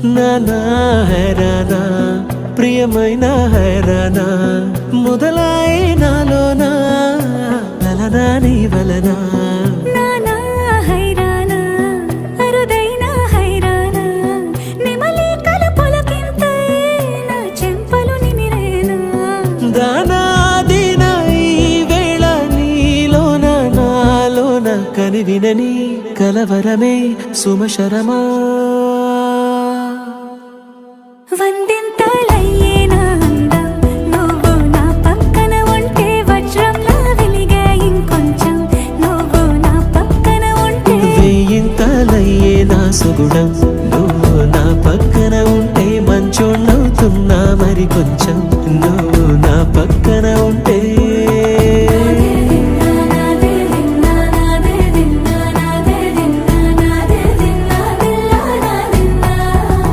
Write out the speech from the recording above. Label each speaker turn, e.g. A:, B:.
A: నానా హైరానా ప్రియమైన హైరానా మొదలాయి నాలోనా లలనా నీ వలనా
B: నానా హైరానా అరుదైన హైరానా నిమలి కలుపులకింతై నా చెంపలు నిమిరేనా
A: దానా దినా ఈ వేళ నీలోన నాలోన కనివినని కలవరమే సుమశరమా